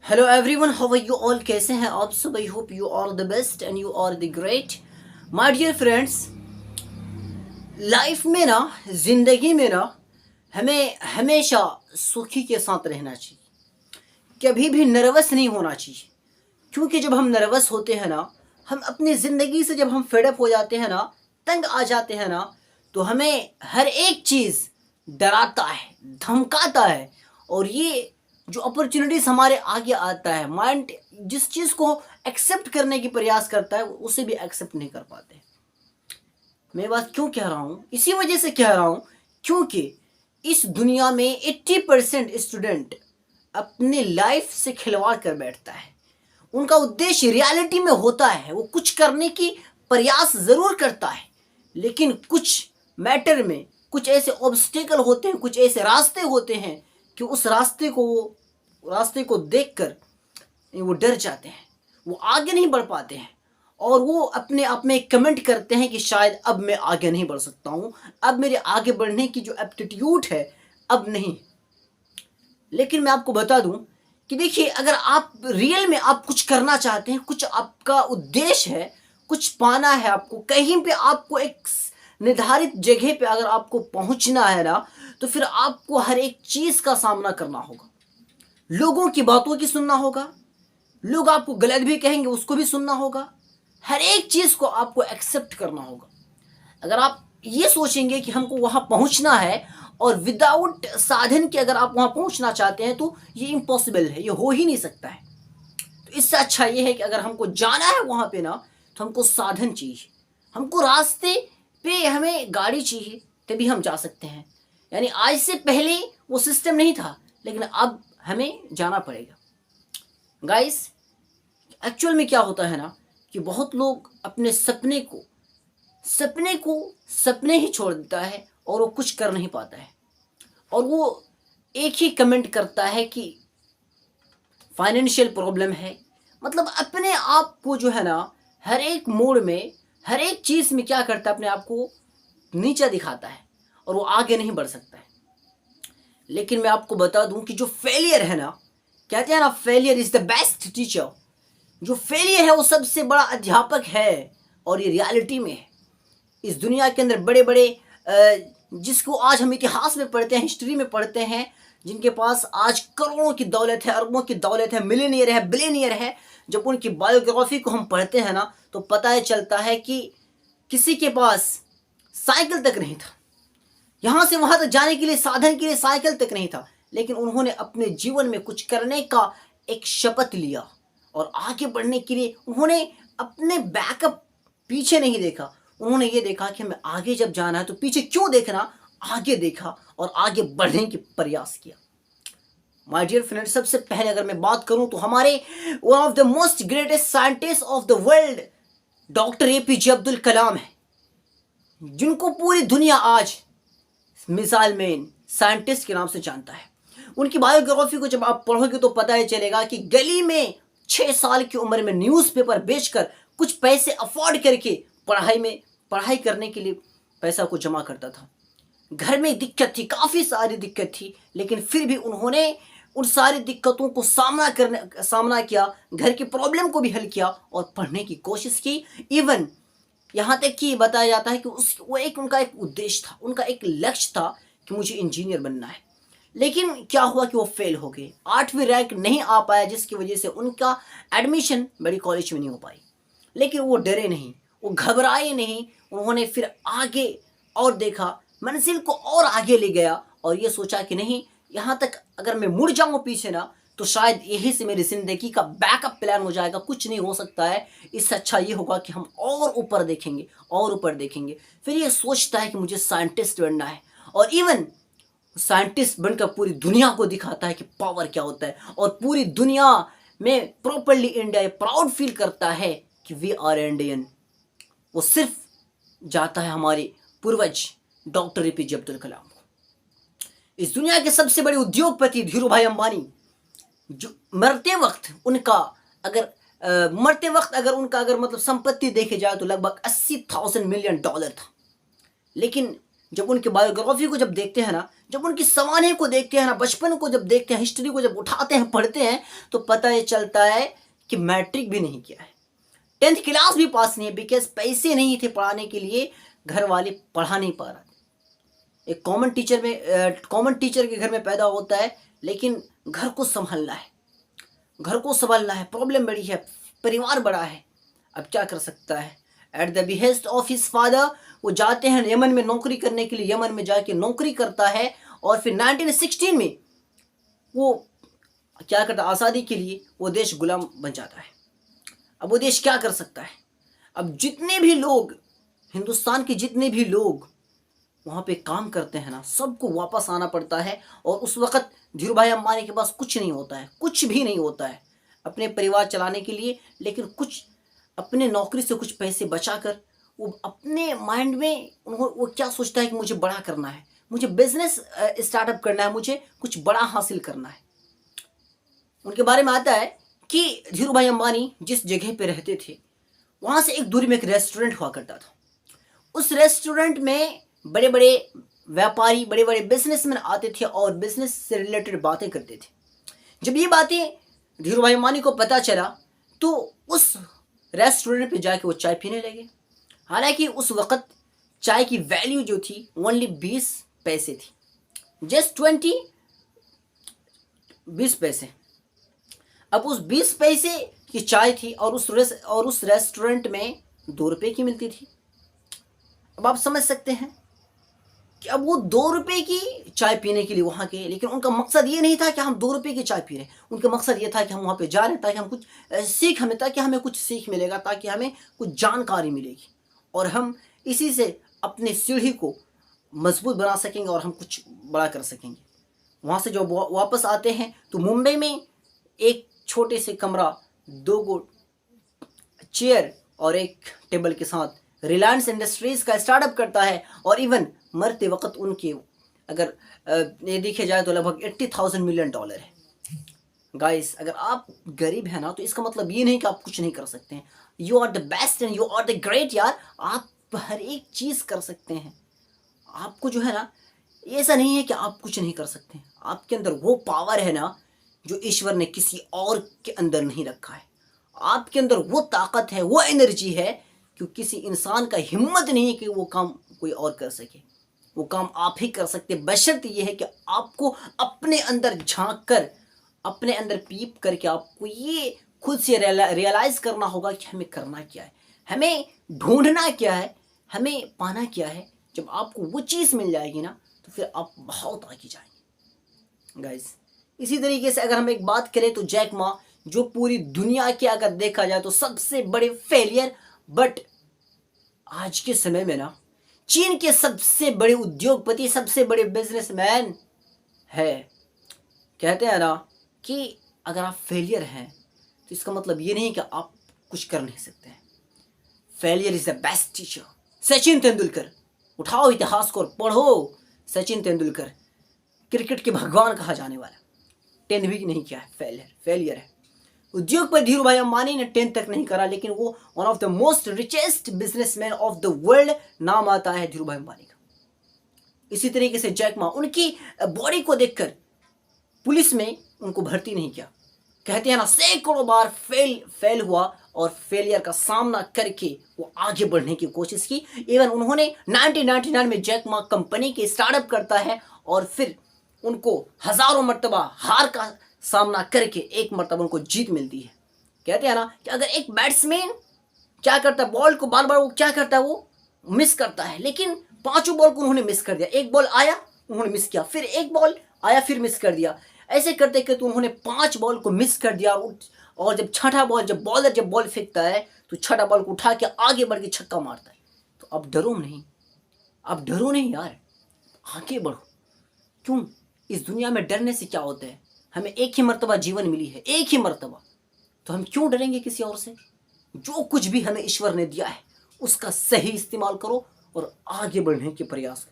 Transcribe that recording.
Hello everyone, how are you all? कैसे हैं आप सब? I hope you are the best and you are the great. My dear friends, life में ना, जिंदगी में ना, हमें हमेशा सुखी के साथ रहना चाहिए। कभी भी नर्वस नहीं होना चाहिए, क्योंकि जब हम नर्वस होते हैं ना, हम अपनी ज़िंदगी से जब हम फेडअप हो जाते हैं ना, तंग आ जाते हैं ना, तो हमें हर एक चीज़ डराता है, धमकाता है। और ये जो अपॉर्चुनिटीज़ हमारे आगे आता है, माइंड जिस चीज़ को एक्सेप्ट करने की प्रयास करता है, उसे भी एक्सेप्ट नहीं कर पाते। मैं बात क्यों कह रहा हूँ? इसी वजह से कह रहा हूँ क्योंकि इस दुनिया में 80% स्टूडेंट अपने लाइफ से खिलवाड़ कर बैठता है। उनका उद्देश्य रियलिटी में होता है, वो कुछ करने की प्रयास ज़रूर करता है, लेकिन कुछ मैटर में कुछ ऐसे ऑब्स्टेकल होते हैं, कुछ ऐसे रास्ते होते हैं कि उस रास्ते को देखकर वो डर जाते हैं, वो आगे नहीं बढ़ पाते हैं। और वो अपने आप में कमेंट करते हैं कि शायद अब मैं आगे नहीं बढ़ सकता हूँ, अब मेरे आगे बढ़ने की जो एप्टीट्यूड है अब नहीं। लेकिन मैं आपको बता दूं कि देखिए, अगर आप रियल में आप कुछ करना चाहते हैं, कुछ आपका उद्देश्य है, कुछ पाना है, आपको कहीं पे आपको एक निर्धारित जगह पे अगर आपको पहुंचना है ना, तो फिर आपको हर एक चीज़ का सामना करना होगा। लोगों की बातों की सुनना होगा, लोग आपको गलत भी कहेंगे उसको भी सुनना होगा, हर एक चीज़ को आपको एक्सेप्ट करना होगा। अगर आप ये सोचेंगे कि हमको वहाँ पहुँचना है और विदाउट साधन के अगर आप वहाँ पहुँचना चाहते हैं, तो ये इम्पॉसिबल है, ये हो ही नहीं सकता है। तो इससे अच्छा ये है कि अगर हमको जाना है वहाँ पे ना, तो हमको साधन चाहिए, हमको रास्ते पे हमें गाड़ी चाहिए, तभी हम जा सकते हैं। यानी आज से पहले वो सिस्टम नहीं था, लेकिन अब हमें जाना पड़ेगा। गाइस, एक्चुअल में क्या होता है ना, कि बहुत लोग अपने सपने को सपने ही छोड़ देता है और वो कुछ कर नहीं पाता है। और वो एक ही कमेंट करता है कि फाइनेंशियल प्रॉब्लम है। मतलब अपने आप को जो है ना, हर एक मोड़ में, हर एक चीज़ में क्या करता है, अपने आप को नीचा दिखाता है और वो आगे नहीं बढ़ सकता है। लेकिन मैं आपको बता दूं कि जो फेलियर है ना, कहते हैं ना, failure is the best teacher. जो फेलियर है वो सबसे बड़ा अध्यापक है, और ये रियलिटी में है। इस दुनिया के अंदर बड़े बड़े जिसको आज हम इतिहास में पढ़ते हैं, हिस्ट्री में पढ़ते हैं, जिनके पास आज करोड़ों की दौलत है, अरबों की दौलत है, मिलियनियर है, बिलियनियर है, जब उनकी बायोग्राफी को हम पढ़ते हैं ना, तो पता ही चलता है कि किसी के पास साइकिल तक नहीं था, यहाँ से वहाँ तक जाने के लिए साधन के लिए साइकिल तक नहीं था, लेकिन उन्होंने अपने जीवन में कुछ करने का एक शपथ लिया और आगे बढ़ने के लिए उन्होंने अपने बैकअप पीछे नहीं देखा। उन्होंने ये देखा कि हमें आगे जब जाना है तो पीछे क्यों देखना, आगे देखा और आगे बढ़ने की प्रयास किया। माय डियर फ्रेंड, सबसे पहले अगर मैं बात करूं तो हमारे one of the most greatest scientist of the world doctor APJ Abdul Kalam है, जिनको पूरी दुनिया आज मिसाइल मैन साइंटिस्ट के नाम से जानता है। उनकी बायोग्राफी को जब आप पढ़ोगे तो पता ही चलेगा कि गली में 6 साल की उम्र में न्यूज़पेपर बेचकर कुछ पैसे अफोर्ड करके पढ़ाई करने के लिए पैसा को जमा करता था। घर में दिक्कत थी, काफ़ी सारी दिक्कत थी, लेकिन फिर भी उन्होंने उन सारी दिक्कतों को सामना किया, घर की प्रॉब्लम को भी हल किया और पढ़ने की कोशिश की। इवन यहाँ तक कि बताया जाता है कि उनका एक उद्देश्य था, उनका एक लक्ष्य था कि मुझे इंजीनियर बनना है। लेकिन क्या हुआ कि वो फेल हो गए, 8वीं रैंक नहीं आ पाया, जिसकी वजह से उनका एडमिशन बड़ी कॉलेज में नहीं हो पाई। लेकिन वो डरे नहीं, वो घबराए नहीं, उन्होंने फिर आगे और देखा, मंजिल को और आगे ले गया और ये सोचा कि नहीं, यहाँ तक अगर मैं मुड़ जाऊँ पीछे ना, तो शायद यही से मेरी ज़िंदगी का बैकअप प्लान हो जाएगा, कुछ नहीं हो सकता है, इससे अच्छा ये होगा कि हम और ऊपर देखेंगे और ऊपर देखेंगे। फिर ये सोचता है कि मुझे साइंटिस्ट बनना है, और इवन साइंटिस्ट बनकर पूरी दुनिया को दिखाता है कि पावर क्या होता है, और पूरी दुनिया में प्रॉपरली इंडिया प्राउड फील करता है कि वी आर इंडियन। वो सिर्फ जाता है हमारे पूर्वज डॉक्टर एपीजे अब्दुल कलाम को। इस दुनिया के सबसे बड़े उद्योगपति धीरू भाई अंबानी, जो मरते वक्त अगर मतलब संपत्ति देखे जाए तो लगभग $80,000 मिलियन था। लेकिन जब उनकी बायोग्राफी को जब देखते हैं ना, जब उनकी सवाने को देखते हैं ना, बचपन को जब देखते हैं, हिस्ट्री को जब उठाते हैं, पढ़ते हैं, तो पता ये चलता है कि मैट्रिक भी नहीं किया है, 10th क्लास भी पास नहीं है, बिकॉज पैसे नहीं थे पढ़ाने के लिए, घर वाले पढ़ा नहीं पा रहे थे। एक कॉमन टीचर के घर में पैदा होता है, लेकिन घर को संभालना है, प्रॉब्लम बड़ी है, परिवार बड़ा है, अब क्या कर सकता है। At the behest of his father वो जाते हैं यमन में नौकरी करने के लिए, यमन में जाके नौकरी करता है, और फिर 1916 में वो क्या करता है, आज़ादी के लिए वो देश गुलाम बन जाता है। अब वो देश क्या कर सकता है। अब जितने भी लोग, हिंदुस्तान के जितने भी लोग वहाँ पे काम करते हैं ना, सबको वापस आना पड़ता है। और उस वक़्त धीरूभाई अंबानी के पास कुछ नहीं होता है, कुछ भी नहीं होता है अपने परिवार चलाने के लिए, लेकिन कुछ अपने नौकरी से कुछ पैसे बचाकर वो अपने माइंड में वो क्या सोचता है कि मुझे बड़ा करना है, मुझे बिजनेस स्टार्टअप करना है, मुझे कुछ बड़ा हासिल करना है। उनके बारे में आता है कि धीरूभाई अंबानी जिस जगह पे रहते थे वहाँ से एक दूरी में एक रेस्टोरेंट हुआ करता था। उस रेस्टोरेंट में बड़े बड़े व्यापारी, बड़े बड़े बिजनेसमैन आते थे और बिजनेस से रिलेटेड बातें करते थे। जब ये बातें धीरूभाई अंबानी को पता चला तो उस रेस्टोरेंट पे जाके वो चाय पीने लगे। हालांकि उस वक़्त चाय की वैल्यू जो थी ओनली 20 पैसे थी, जस्ट 20 पैसे। अब उस 20 पैसे की चाय थी और उस रेस्टोरेंट में 2 रुपये की मिलती थी। अब आप समझ सकते हैं कि अब वो 2 रुपये की चाय पीने के लिए वहाँ के, लेकिन उनका मकसद ये नहीं था कि हम 2 रुपये की चाय पी रहे हैं, उनका मकसद ये था कि हम वहाँ पे जा रहे हैं ताकि हम कुछ ताकि हमें कुछ सीख मिलेगा, ताकि हमें कुछ जानकारी मिलेगी और हम इसी से अपने सीढ़ी को मजबूत बना सकेंगे और हम कुछ बड़ा कर सकेंगे। वहाँ से जब वापस आते हैं तो मुंबई में एक छोटे से कमरा, 2 गो चेयर और एक टेबल के साथ रिलायंस इंडस्ट्रीज़ का स्टार्टअप करता है। और इवन मरते वक्त उनके अगर ये देखे जाए तो लगभग $80,000 मिलियन है। गाइस, अगर आप गरीब हैं ना तो इसका मतलब ये नहीं कि आप कुछ नहीं कर सकते हैं। You are the best and you are the great यार, आप हर एक चीज़ कर सकते हैं। आपको जो है ना, ऐसा नहीं है कि आप कुछ नहीं कर सकते हैं। आपके अंदर वो पावर है ना जो ईश्वर ने किसी और के अंदर नहीं रखा है। आपके अंदर वो ताकत है, वो एनर्जी है कि किसी इंसान का हिम्मत नहीं है कि वो काम कोई और कर सके। वो काम आप ही कर सकते, बशर्ते ये है कि आपको अपने अंदर झांक कर, अपने अंदर पीप करके आपको ये खुद से रियलाइज़ करना होगा कि हमें करना क्या है, हमें ढूंढना क्या है, हमें पाना क्या है। जब आपको वो चीज़ मिल जाएगी ना तो फिर आप बहुत आगे जाएंगे। गाइस, इसी तरीके से अगर हम एक बात करें तो जैक मा, जो पूरी दुनिया के अगर देखा जाए तो सबसे बड़े फेलियर, बट आज के समय में ना चीन के सबसे बड़े उद्योगपति, सबसे बड़े बिजनेसमैन है। कहते हैं ना कि अगर आप फेलियर हैं तो इसका मतलब ये नहीं कि आप कुछ कर नहीं सकते हैं। Failure is the best teacher. Sachin Tendulkar, उठाओ इतिहास को और पढ़ो। सचिन तेंदुलकर क्रिकेट के भगवान कहा जाने वाला, 10 भी नहीं किया है, फेलियर है। उद्योगपति धीरूभाई अंबानी ने 10 तक नहीं करा, लेकिन वो one of the most richest businessman of the world नाम आता है धीरूभाई अंबानी का। इसी तरीके से जैक मा, उनकी बॉडी को देखकर पुलिस में उनको भर्ती नहीं किया। कहते हैं ना, सैकड़ों बार फेल हुआ और फेलियर का सामना करके वो आगे बढ़ने की कोशिश की। इवन उन्होंने 1999 में जैक मा कंपनी के स्टार्टअप करता है और फिर उनको हजारों मर्तबा हार का सामना करके एक मर्तबा उनको जीत मिलती है। कहते हैं ना कि अगर एक बैट्समैन क्या करता है, बॉल को बार बार वो क्या करता है, वो मिस करता है, लेकिन 5 बॉल को उन्होंने मिस कर दिया। एक बॉल आया, उन्होंने मिस किया, फिर एक बॉल आया, फिर मिस कर दिया। ऐसे करते करते उन्होंने 5 बॉल को मिस कर दिया। और जब छठा बॉल, जब बॉल फेंकता है तो छठा बॉल को उठा के आगे बढ़ के छक्का मारता है। तो अब डरो नहीं यार, आगे बढ़ो। क्यों? इस दुनिया में डरने से क्या होता है? हमें एक ही मर्तबा जीवन मिली है, एक ही मर्तबा, तो हम क्यों डरेंगे किसी और से? जो कुछ भी हमें ईश्वर ने दिया है उसका सही इस्तेमाल करो और आगे बढ़ने के प्रयास करो।